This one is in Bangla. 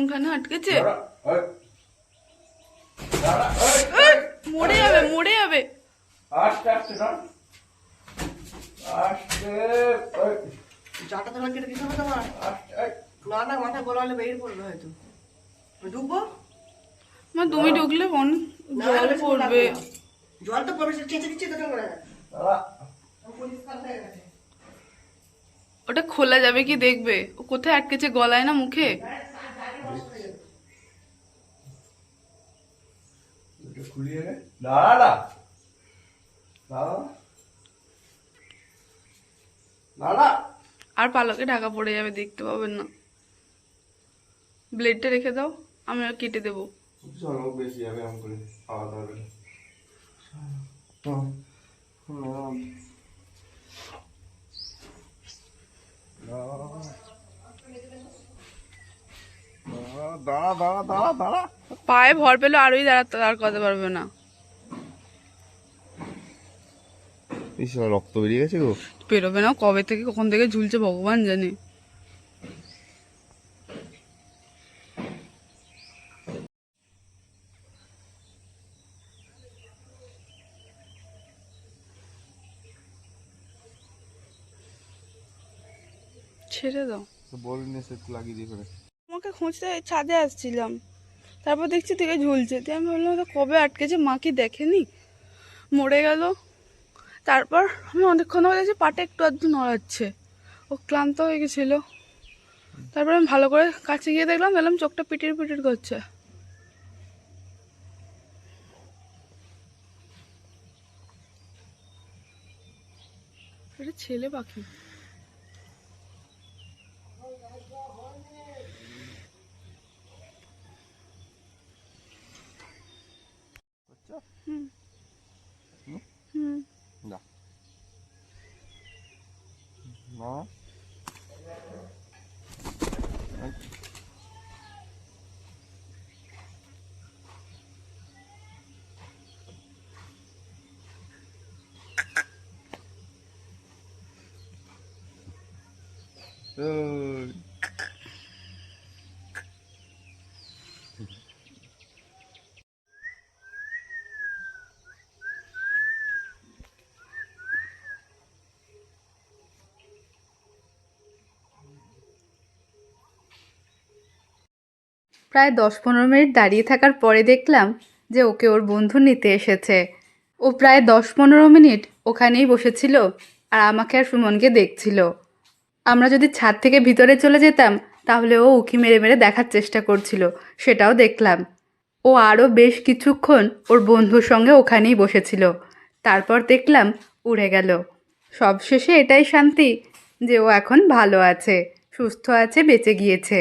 কোনখানে আটকেছে? দাঁড়া, এই, দাঁড়া, এই, মরে যাবে মরে যাবে। আস্তে আস্তে ধর। আস্তে, এই, জাটা তোমার কেটে দিতে হবে তোমার। আস্তে, এই। না না মাথা গোলা হলে বেরিয়ে পড়বে হয়তো। ডুববো মা তুমি ঢুকলে অনেক না, জল বেশি পড়বে। লাগবে না। জল তো পড়বে, সে চেঁচে দিচ্ছে তো করে। দাঁড়া। পরিষ্কার হয়ে গেছে। ওটা খোলা যাবে কি দেখবে? ও কোথায় আটকেছে, গলায় না মুখে? এটা খুলিয়ে নে। দাঁড়া না। দাঁড়া। দাঁড়া। আর পালকে ঢাকা পড়ে যাবে, দেখতে পাবেন না। ব্লেডটা রেখে দাও, আমি আর কেটে দেবো। চলো বেশি যাবে এমন করে খাওয়া দাওয়া করে। দাঁড়া দাঁড়া দাঁড়া দাঁড়া। পায়ে ভর পেলে আরোই দাঁড়াতে আর করতে পারবে না। রক্ত বেরিয়ে গেছে গো। বেরোবে না, কবে থেকে কখন থেকে ঝুলছে ভগবান জানে। ছেড়ে দাও। বলিনি সে একটু লাগিয়ে দিয়ে করে। আমাকে খুঁজতে ছাদে আসছিলাম, তারপর দেখছি থেকে ঝুলছে, তাই আমি ভাবলাম তো কবে আটকেছে, মা কি দেখেনি, মরে গেল। তারপর আমি অনেকক্ষণ হয়ে গেছি, পাটা একটু আধটু নড়াচ্ছে, ও ক্লান্ত হয়ে গেছিলো। তারপর আমি ভালো করে কাছে গিয়ে দেখলাম চোখটা পিটির পিটির করছে। এটা ছেলে পাখি। হুম হুম। না না প্রায় 10-15 মিনিট দাঁড়িয়ে থাকার পরে দেখলাম যে ওকে ওর বন্ধু নিতে এসেছে। ও প্রায় 10-15 মিনিট ওখানেই বসেছিল আর আমাকে আর সুমনকে দেখছিল। আমরা যদি ছাদ থেকে ভিতরে চলে যেতাম তাহলে ও উঁকি মেরে মেরে দেখার চেষ্টা করছিল, সেটাও দেখলাম। ও আরও বেশ কিছুক্ষণ ওর বন্ধুর সঙ্গে ওখানেই বসেছিল, তারপর দেখলাম উড়ে গেল। সবশেষে এটাই শান্তি যে ও এখন ভালো আছে, সুস্থ আছে, বেঁচে গিয়েছে।